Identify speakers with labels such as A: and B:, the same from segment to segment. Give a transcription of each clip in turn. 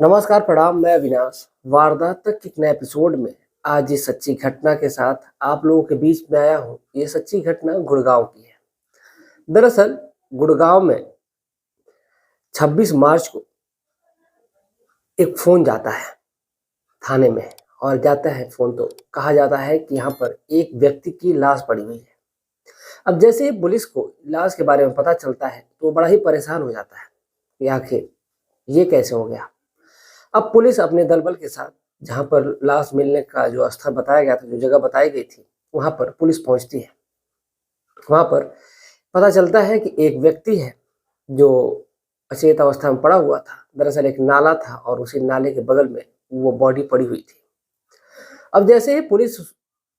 A: नमस्कार, प्रणाम। मैं अविनाश वारदात तक के एक नए एपिसोड में आज इस सच्ची घटना के साथ आप लोगों के बीच में आया हूँ। ये सच्ची घटना गुड़गांव की है। दरअसल गुड़गांव में 26 मार्च को एक फोन जाता है थाने में, और जाता है फोन तो कहा जाता है कि यहाँ पर एक व्यक्ति की लाश पड़ी हुई है। अब जैसे ही पुलिस को लाश के बारे में पता चलता है तो वो बड़ा ही परेशान हो जाता है कि आखिर ये कैसे हो गया। अब पुलिस अपने दलबल के साथ जहाँ पर लाश मिलने का जो स्थल बताया गया था, जो जगह बताई गई थी, वहाँ पर पुलिस पहुँचती है। वहाँ पर पता चलता है कि एक व्यक्ति है जो अचेत अवस्था में पड़ा हुआ था। दरअसल एक नाला था और उसी नाले के बगल में वो बॉडी पड़ी हुई थी। अब जैसे ही पुलिस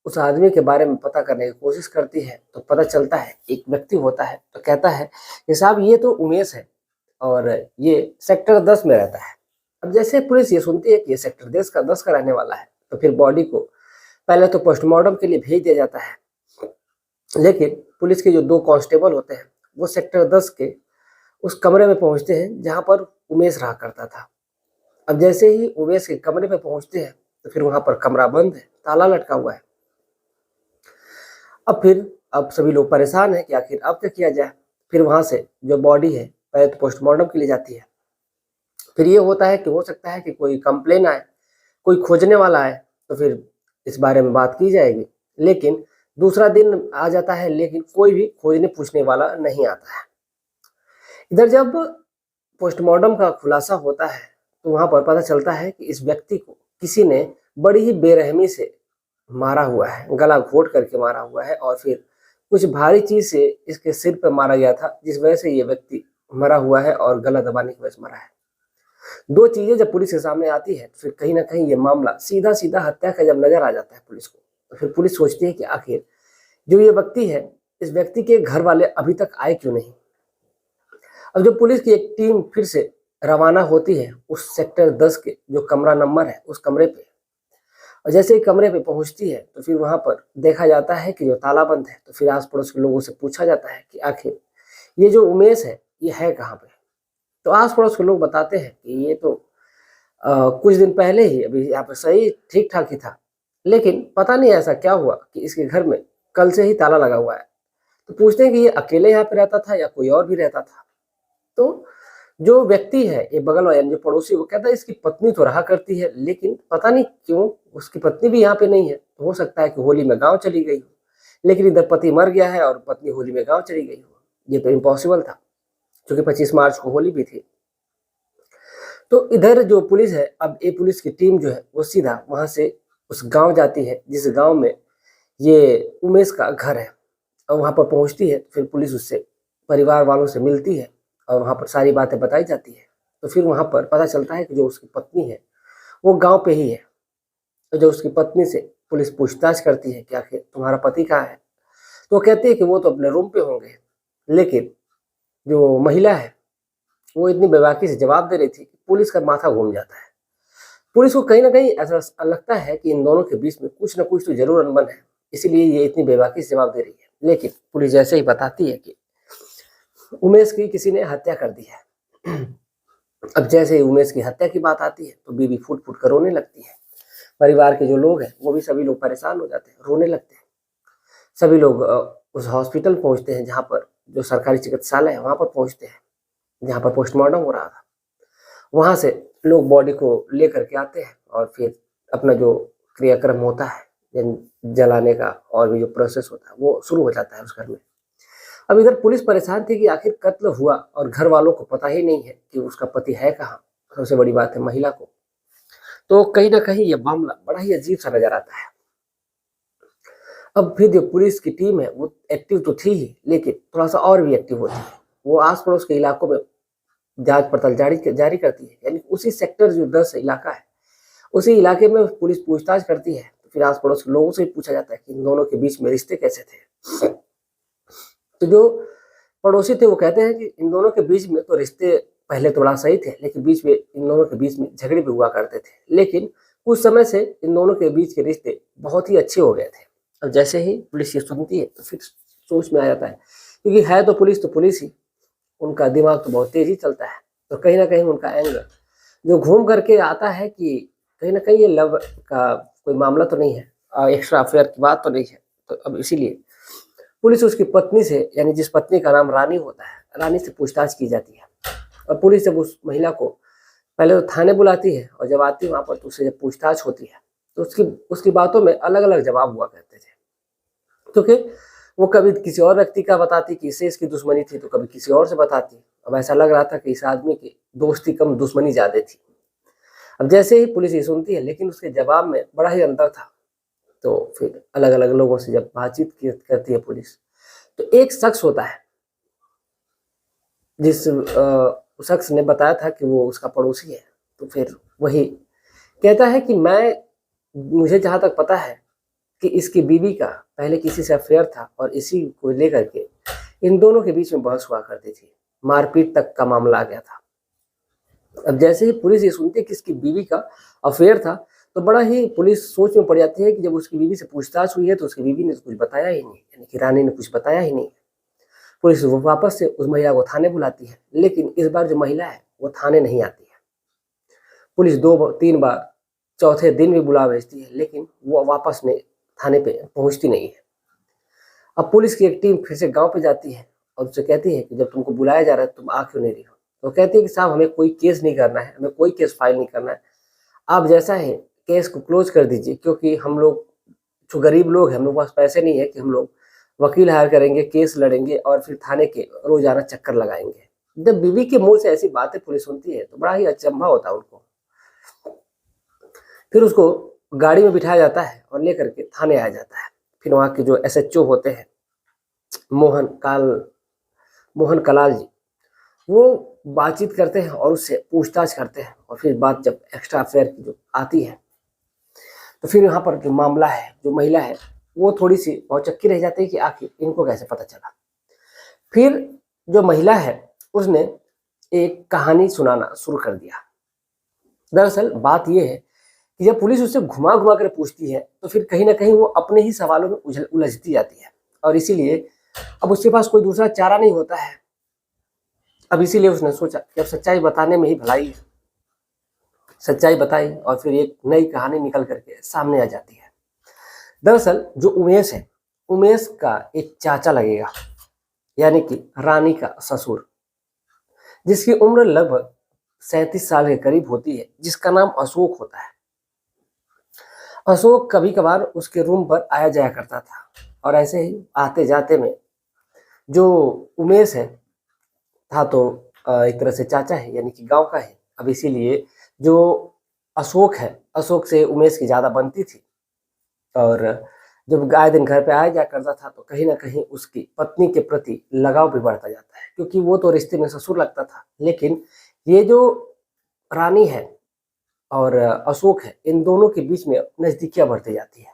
A: उस आदमी के बारे में पता करने की कोशिश करती है तो पता चलता है एक व्यक्ति होता है, तो कहता है कि साहब ये तो उमेश है और ये सेक्टर 10 में रहता है। अब जैसे पुलिस ये सुनती है कि ये सेक्टर 10 का रहने वाला है, तो फिर बॉडी को पहले तो पोस्टमार्टम के लिए भेज दिया जाता है। लेकिन पुलिस के जो 2 कांस्टेबल होते हैं वो सेक्टर 10 के उस कमरे में पहुंचते हैं जहां पर उमेश रहा करता था। अब जैसे ही उमेश के कमरे में पहुंचते हैं तो फिर वहां पर कमरा बंद है, ताला लटका हुआ है। अब सभी लोग परेशान हैं कि आखिर अब क्या किया जाए। फिर वहां से जो बॉडी है पहले तो पोस्टमार्टम के लिए जाती है। फिर ये होता है कि हो सकता है कि कोई कंप्लेन आए, कोई खोजने वाला आए, तो फिर इस बारे में बात की जाएगी। लेकिन दूसरा दिन आ जाता है, लेकिन कोई भी खोजने पूछने वाला नहीं आता है। इधर जब पोस्टमार्टम का खुलासा होता है तो वहां पर पता चलता है कि इस व्यक्ति को किसी ने बड़ी ही बेरहमी से मारा हुआ है, गला घोट करके मारा हुआ है, और फिर कुछ भारी चीज से इसके सिर पर मारा गया था, जिस वजह से ये व्यक्ति मरा हुआ है और गला दबाने की वजह से मरा है। 2 चीजें जब पुलिस के सामने आती है तो फिर कहीं ना कहीं ये मामला सीधा सीधा हत्या का जब नजर आ जाता है पुलिस को, तो फिर पुलिस सोचती है कि आखिर जो ये व्यक्ति है, इस व्यक्ति के घर वाले अभी तक आए क्यों नहीं। अब जो पुलिस की एक टीम फिर से रवाना होती है उस सेक्टर 10 के जो कमरा नंबर है उस कमरे पे, और जैसे ही कमरे पे पहुंचती है तो फिर वहां पर देखा जाता है कि जो ताला बंद है। तो फिर आस पड़ोस के लोगों से पूछा जाता है कि आखिर ये जो उमेश है ये है कहाँ पे। तो आस पड़ोस के लोग बताते हैं कि ये तो कुछ दिन पहले ही अभी यहाँ पे सही ठीक ठाक ही था, लेकिन पता नहीं ऐसा क्या हुआ कि इसके घर में कल से ही ताला लगा हुआ है। तो पूछते हैं कि ये अकेले यहाँ पे रहता था या कोई और भी रहता था। तो जो व्यक्ति है ये बगल वाला जो पड़ोसी, वो कहता है इसकी पत्नी तो रहा करती है, लेकिन पता नहीं क्यों उसकी पत्नी भी यहाँ पे नहीं है। तो हो सकता है कि होली में गाँव चली गई हो, लेकिन इधर पति मर गया है और पत्नी होली में गाँव चली गई हो, ये तो इम्पॉसिबल था क्योंकि 25 मार्च को होली भी थी। तो इधर जो पुलिस है, अब ये पुलिस की टीम जो है वो सीधा वहां से उस गांव जाती है जिस गांव में ये उमेश का घर है, और वहां पर पहुंचती है। फिर पुलिस उससे परिवार वालों से मिलती है और वहां पर सारी बातें बताई जाती है। तो फिर वहां पर पता चलता है कि जो उसकी पत्नी है वो गांव पे ही है। तो जो उसकी पत्नी से पुलिस पूछताछ करती है कि आखिर तुम्हारा पति कहाँ है, तो वो कहती है कि वो तो अपने रूम पे होंगे। लेकिन जो महिला है वो इतनी बेबाकी से जवाब दे रही थी कि पुलिस का माथा घूम जाता है। पुलिस को कहीं ना कहीं ऐसा लगता है कि इन दोनों के बीच में कुछ ना कुछ तो जरूर अनबन है, इसीलिए ये इतनी बेबाकी से जवाब दे रही है। लेकिन पुलिस जैसे ही बताती है कि उमेश की किसी ने हत्या कर दी है, अब जैसे ही उमेश की हत्या की बात आती है तो बीवी फूट फूट कर रोने लगती है। परिवार के जो लोग हैं वो भी सभी लोग परेशान हो जाते हैं, रोने लगते हैं। सभी लोग उस हॉस्पिटल पहुंचते हैं जहाँ पर जो सरकारी चिकित्सालय है वहां पर पहुंचते हैं जहाँ पर पोस्टमार्टम हो रहा था। वहां से लोग बॉडी को लेकर के आते हैं और फिर अपना जो क्रियाक्रम होता है जलाने का और भी जो प्रोसेस होता है वो शुरू हो जाता है उस घर में। अब इधर पुलिस परेशान थी कि आखिर कत्ल हुआ और घर वालों को पता ही नहीं है कि उसका पति है कहाँ। सबसे बड़ी बात है महिला को। तो कहीं ना कहीं ये मामला बड़ा ही अजीब सा नजर आता है। अब फिर जो पुलिस की टीम है वो एक्टिव तो थी ही, लेकिन थोड़ा सा और भी एक्टिव होती है। वो आस पड़ोस के इलाकों में जांच पड़ताल जारी करती है। यानी उसी सेक्टर जो 10 इलाका है उसी इलाके में पुलिस पूछताछ करती है। तो फिर आस पड़ोस के लोगों से पूछा जाता है कि इन दोनों के बीच में रिश्ते कैसे थे। तो जो पड़ोसी थे वो कहते हैं कि इन दोनों के बीच में तो रिश्ते पहले तो बड़ा सही थे, लेकिन बीच में इन दोनों के बीच में झगड़े भी हुआ करते थे। लेकिन कुछ समय से इन दोनों के बीच के रिश्ते बहुत ही अच्छे हो गए थे। अब जैसे ही पुलिस ये सुनती है तो फिर सोच में आ जाता है, क्योंकि है तो पुलिस ही, उनका दिमाग तो बहुत तेजी चलता है। तो कहीं ना कहीं उनका एंगर जो घूम करके आता है कि कहीं ना कहीं ये लव का कोई मामला तो नहीं है, एक्स्ट्रा अफेयर की बात तो नहीं है। तो अब इसीलिए पुलिस उसकी पत्नी से, यानी जिस पत्नी का नाम रानी होता है, रानी से पूछताछ की जाती है। और पुलिस जब उस महिला को पहले तो थाने बुलाती है, और जब आती है वहाँ पर तो उससे जब पूछताछ होती है तो उसकी उसकी बातों में अलग अलग जवाब हुआ करते थे, क्योंकि वो कभी किसी और व्यक्ति का बताती कि इससे इसकी दुश्मनी थी, तो कभी किसी और से बताती। अब ऐसा लग रहा था कि इस आदमी की दोस्ती कम दुश्मनी ज्यादा थी। अब जैसे ही पुलिस ये सुनती है, लेकिन उसके जवाब में बड़ा ही अंतर था, तो फिर अलग अलग लोगों से जब बातचीत करती है पुलिस, तो एक शख्स होता है जिस शख्स ने बताया था कि वो उसका पड़ोसी है, तो फिर वही कहता है कि मुझे जहां तक पता है कि इसकी बीवी का पहले किसी से अफेयर था, और इसी को लेकर के इन दोनों के बीच में बहस हुआ करती थी, मारपीट तक का मामला आ गया था। अब जैसे ही पुलिस ये सुनती है कि इसकी बीवी का अफेयर था, तो बड़ा ही पुलिस सोच में पड़ जाती है कि जब उसकी बीवी से पूछताछ हुई है तो उसकी बीवी ने कुछ बताया ही नहीं, यानी कि रानी ने कुछ बताया ही नहीं। पुलिस वो वापस से उस महिला को थाने बुलाती है, लेकिन इस बार जो महिला है वो थाने नहीं आती है। पुलिस 2-3 बार, चौथे दिन भी बुला भेजती है, लेकिन वो वापस में थाने पे पहुंचती नहीं है। अब पुलिस की एक टीम फिर से गांव पे जाती है और उससे कहती है कि जब तुमको बुलाया जा रहा है तुम आ क्यों नहीं रही हो। तो कहती है कि साहब हमें कोई केस नहीं करना है, हमें कोई केस फाइल नहीं करना है, आप जैसा है केस को क्लोज कर दीजिए, क्योंकि हम लोग जो गरीब लोग हैं, हम लोग पास पैसे नहीं है कि हम लोग वकील हायर करेंगे, केस लड़ेंगे और फिर थाने के रोजाना चक्कर लगाएंगे। जब बीवी के मुंह से ऐसी बातें पुलिस सुनती है तो बड़ा ही अचंभा होता है उनको। फिर उसको गाड़ी में बिठाया जाता है और लेकर के थाने आया जाता है। फिर वहाँ के जो SHO होते हैं, मोहन कलाल जी, वो बातचीत करते हैं और उससे पूछताछ करते हैं। और फिर बात जब एक्स्ट्रा अफेयर की जो आती है, तो फिर यहाँ पर जो मामला है, जो महिला है, वो थोड़ी सी भौचक्की रह जाती है कि आखिर इनको कैसे पता चला। फिर जो महिला है उसने एक कहानी सुनाना शुरू कर दिया। दरअसल बात यह है कि जब पुलिस उससे घुमा घुमा कर पूछती है तो फिर कहीं ना कहीं वो अपने ही सवालों में उलझती जाती है, और इसीलिए अब उसके पास कोई दूसरा चारा नहीं होता है। अब इसीलिए उसने सोचा कि अब सच्चाई बताने में ही भलाई है। सच्चाई बताई और फिर एक नई कहानी निकल करके सामने आ जाती है। दरअसल जो उमेश है, उमेश का एक चाचा लगेगा, यानी कि रानी का ससुर, जिसकी उम्र लगभग 37 साल के करीब होती है, जिसका नाम अशोक होता है। अशोक कभी कभार उसके रूम पर आया जाया करता था, और ऐसे ही आते जाते में जो उमेश है था तो एक तरह से चाचा है, यानी कि गांव का है। अब इसीलिए जो अशोक है, अशोक से उमेश की ज्यादा बनती थी, और जब आए दिन घर पे आया जाया करता था तो कहीं ना कहीं उसकी पत्नी के प्रति लगाव भी बढ़ता जाता है, क्योंकि वो तो रिश्ते में ससुर लगता था। लेकिन ये जो रानी है और अशोक है, इन दोनों के बीच में नजदीकियां बढ़ती जाती है।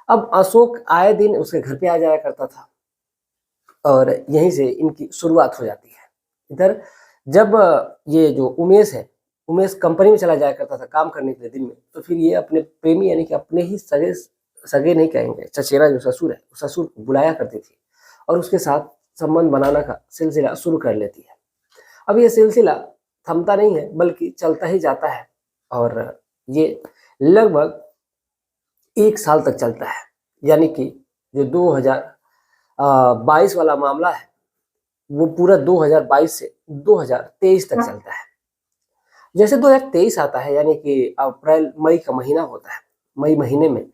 A: अब अशोक आए दिन उसके घर पे आ जाया करता था, और यहीं से इनकी शुरुआत हो जाती है। इधर जब ये जो उमेश है, उमेश कंपनी में चला जाया करता था काम करने के लिए दिन में, तो फिर ये अपने प्रेमी, यानी कि अपने ही सगे सगे नहीं कहेंगे, चचेरा जो ससुर है, ससुर को बुलाया करती थी और उसके साथ संबंध बनाना का सिलसिला शुरू कर लेती है। अब ये सिलसिला थमता नहीं है, बल्कि चलता ही जाता है, और ये लगभग 1 साल तक चलता है। यानी कि जो 2022 वाला मामला है वो पूरा 2022 से 2023 तक चलता है। जैसे 2023 आता है, यानी कि अप्रैल मई का महीना होता है, मई महीने में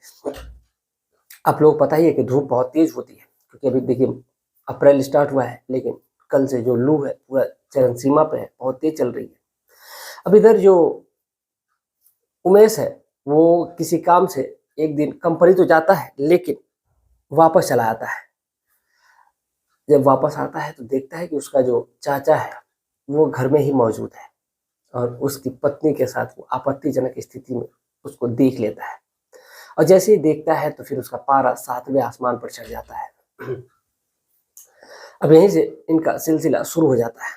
A: आप लोग पता ही है कि धूप बहुत तेज होती है, क्योंकि अभी देखिए अप्रैल स्टार्ट हुआ है, लेकिन कल से जो लू है पूरा चरम सीमा पे है, बहुत तेज चल रही है। अब इधर जो उमेश है वो किसी काम से एक दिन कंपनी तो जाता है, लेकिन वापस चला आता है। जब वापस आता है तो देखता है कि उसका जो चाचा है वो घर में ही मौजूद है, और उसकी पत्नी के साथ वो आपत्तिजनक स्थिति में उसको देख लेता है। और जैसे ही देखता है तो फिर उसका पारा 7वें आसमान पर चढ़ जाता है। अब यहीं से इनका सिलसिला शुरू हो जाता है।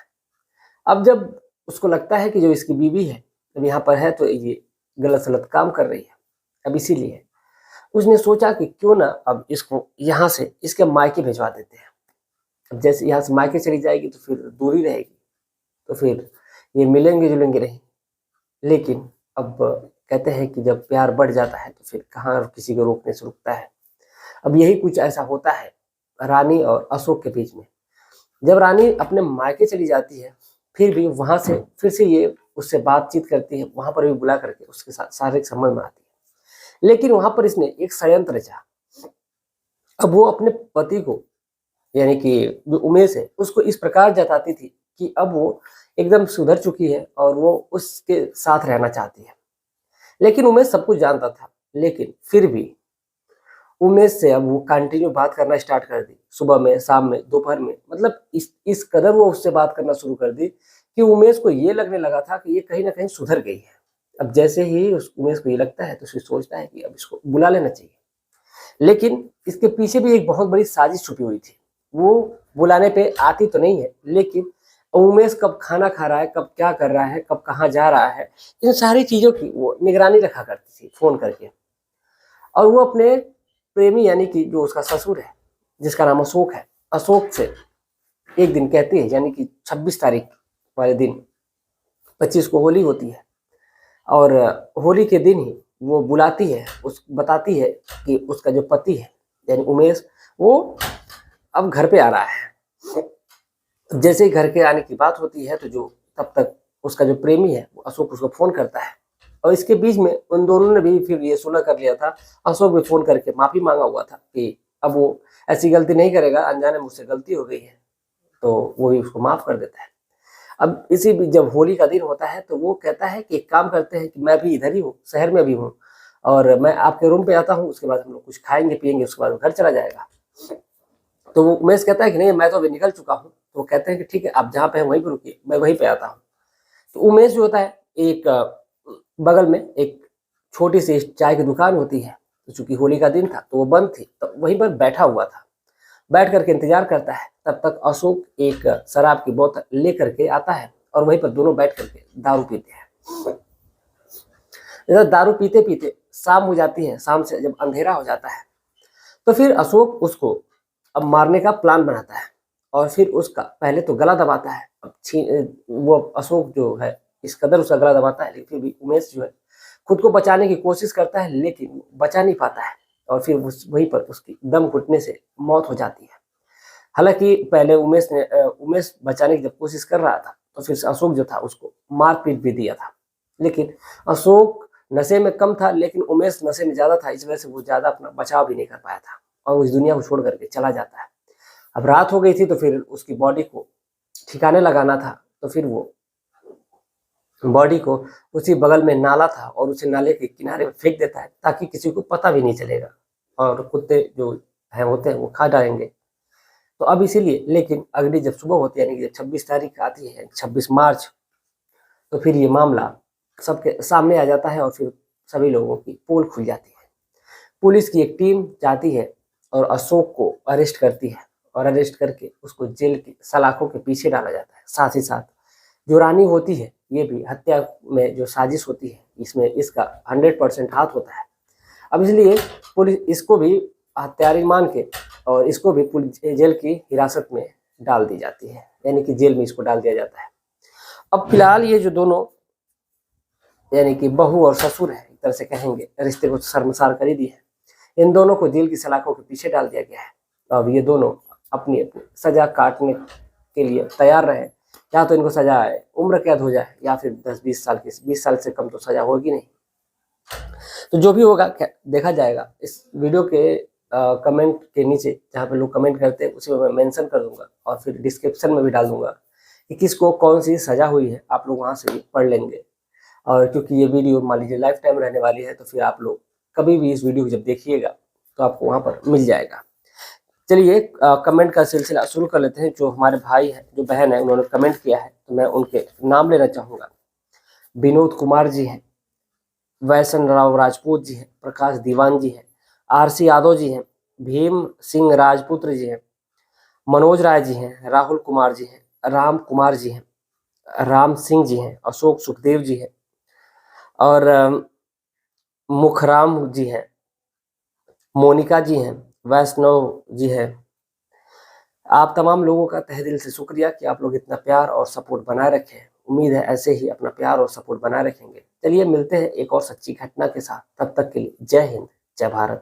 A: अब जब उसको लगता है कि जो इसकी बीवी है अब यहाँ पर है तो ये गलत सलत काम कर रही है, अब इसीलिए उसने सोचा कि क्यों ना अब इसको यहाँ से इसके मायके भिजवा देते हैं। अब जैसे यहाँ से मायके चली जाएगी तो फिर दूरी रहेगी, तो फिर ये मिलेंगे जुलेंगे नहीं। लेकिन अब कहते हैं कि जब प्यार बढ़ जाता है तो फिर कहाँ किसी को रोकने से रुकता है। अब यही कुछ ऐसा होता है रानी और अशोक के बीच में। जब रानी अपने मायके चली जाती है, फिर भी वहां से फिर से ये उससे बातचीत करती है, वहां पर भी बुला करके उसके साथ शारीरिक संबंध में आती है। लेकिन वहां पर इसने एक षड्यंत्र रचा। अब वो अपने पति को, यानी कि जो उमेश है, उसको इस प्रकार जताती थी कि अब वो एकदम सुधर चुकी है और वो उसके साथ रहना चाहती है। लेकिन उमेश सब कुछ जानता था, लेकिन फिर भी उमेश से अब वो कंटिन्यू बात करना स्टार्ट कर दी, सुबह में, शाम में, दोपहर में। मतलब इस कदर वो उससे बात करना शुरू कर दी कि उमेश को ये लगने लगा था कि ये कहीं ना कहीं सुधर गई है। अब जैसे ही उमेश को ये लगता है तो फिर सोचता है कि अब इसको बुला लेना चाहिए। लेकिन इसके पीछे भी एक बहुत बड़ी साजिश छुपी हुई थी। वो बुलाने पे आती तो नहीं है, लेकिन उमेश कब खाना खा रहा है, कब क्या कर रहा है, कब कहाँ जा रहा है, इन सारी चीजों की वो निगरानी रखा करती थी फोन करके। और वो अपने प्रेमी, यानी कि जो उसका ससुर है, जिसका नाम अशोक है, अशोक से एक दिन कहती है, यानी कि 26 तारीख वाले दिन, 25 को होली होती है, और होली के दिन ही वो बुलाती है, उस बताती है कि उसका जो पति है यानी उमेश, वो अब घर पे आ रहा है। जैसे ही घर के आने की बात होती है तो जो तब तक उसका जो प्रेमी है वो अशोक उसको फोन करता है, और इसके बीच में उन दोनों ने भी फिर ये सुलह कर लिया था। अशोक भी फोन करके माफी मांगा हुआ था कि अब वो ऐसी गलती नहीं करेगा, अनजाने मुझसे गलती हो गई है, तो वो भी उसको माफ कर देता है। अब इसी जब होली का दिन होता है तो वो कहता है कि एक काम करते हैं कि मैं भी इधर ही हूँ, शहर में भी हूँ, और मैं आपके रूम पे आता हूँ, उसके बाद हम लोग कुछ खाएंगे पियेंगे, उसके बाद वो घर चला जाएगा। तो वो उमेश कहता है कि नहीं, मैं तो अभी निकल चुका हूँ। तो वो कहते हैं कि ठीक है, आप जहाँ पे हैं वहीं पे रुकिए, मैं वहीं पे आता हूँ। तो उमेश जो होता है, एक बगल में एक छोटी सी चाय की दुकान होती है, तो चूंकि होली का दिन था तो वो बंद थी, तो वहीं पर बैठा हुआ था, बैठ करके इंतजार करता है। तब तक अशोक एक शराब की बोतल लेकर के आता है और वहीं पर दोनों बैठ करके दारू पीते हैं। जब दारू पीते पीते शाम हो जाती है, शाम से जब अंधेरा हो जाता है तो फिर अशोक उसको अब मारने का प्लान बनाता है, और फिर उसका पहले तो गला दबाता है। अब वो अशोक जो है इस कदर उसका गला दबाता है, लेकिन फिर भी उमेश जो है खुद को बचाने की कोशिश करता है, लेकिन बचा नहीं पाता है, और फिर वहीं पर उसकी दम घुटने से मौत हो जाती है। हालांकि पहले उमेश बचाने की जब कोशिश कर रहा था तो फिर अशोक जो था उसको मार पीट भी दिया था, लेकिन अशोक नशे में कम था, लेकिन उमेश नशे में ज्यादा था, इस वजह से वो ज्यादा अपना बचाव भी नहीं कर पाया था और उस दुनिया को छोड़ करके चला जाता है। अब रात हो गई थी तो फिर उसकी बॉडी को ठिकाने लगाना था, तो फिर वो बॉडी को उसी बगल में नाला था और उसे नाले के किनारे में फेंक देता है, ताकि किसी को पता भी नहीं चलेगा और कुत्ते जो है होते हैं वो खा डालेंगे। तो अब इसीलिए, लेकिन अगली जब सुबह होती है, यानी कि जब 26 तारीख आती है, 26 मार्च, तो फिर ये मामला सबके सामने आ जाता है और फिर सभी लोगों की पोल खुल जाती है। पुलिस की एक टीम जाती है और अशोक को अरेस्ट करती है, और अरेस्ट करके उसको जेल की सलाखों के पीछे डाला जाता है। साथ ही साथ जो रानी होती है, ये भी हत्या में जो साजिश होती है, इसमें इसका 100% हाथ होता है। अब इसलिए पुलिस इसको भी हत्यारी मान के और इसको भी पुलिस जेल की हिरासत में डाल दी जाती है, यानी कि जेल में इसको डाल दिया जाता है। अब फिलहाल ये जो दोनों, यानी कि बहू और ससुर है, एक तरह से कहेंगे, रिश्ते को शर्मसार कर ही दी है। इन दोनों को जेल की सलाखों के पीछे डाल दिया गया है। अब ये दोनों अपनी अपनी सजा काटने के लिए तैयार रहे। या तो इनको सजा उम्र कैद हो जाए, या फिर 10-20 साल की, 20 साल से कम तो सजा होगी नहीं। तो जो भी होगा देखा जाएगा। इस वीडियो के कमेंट के नीचे जहाँ पे लोग कमेंट करते हैं उसी में मैं मेंशन कर दूंगा, और फिर डिस्क्रिप्शन में भी डाल दूंगा कि किसको कौन सी सजा हुई है, आप लोग वहाँ से भी पढ़ लेंगे। और क्योंकि ये वीडियो मान लीजिए लाइफ टाइम रहने वाली है, तो फिर आप लोग कभी भी इस वीडियो को जब देखिएगा तो आपको वहाँ पर मिल जाएगा। चलिए कमेंट का सिलसिला शुरू कर लेते हैं। जो हमारे भाई हैं, जो बहन है, उन्होंने कमेंट किया है, तो मैं उनके नाम लेना चाहूँगा। विनोद कुमार जी हैं, वैसन राव राजपूत जी हैं, प्रकाश दीवान जी हैं, RC यादव जी हैं, भीम सिंह राजपुत्र जी हैं, मनोज राय जी हैं, राहुल कुमार जी हैं, राम कुमार जी हैं, राम सिंह जी हैं, अशोक सुखदेव जी हैं, और मुखराम जी हैं, मोनिका जी हैं, वैष्णव जी हैं। आप तमाम लोगों का तहे दिल से शुक्रिया कि आप लोग इतना प्यार और सपोर्ट बनाए रखें। उम्मीद है ऐसे ही अपना प्यार और सपोर्ट बनाए रखेंगे। चलिए मिलते हैं एक और सच्ची घटना के साथ, तब तक के लिए जय हिंद, जय भारत।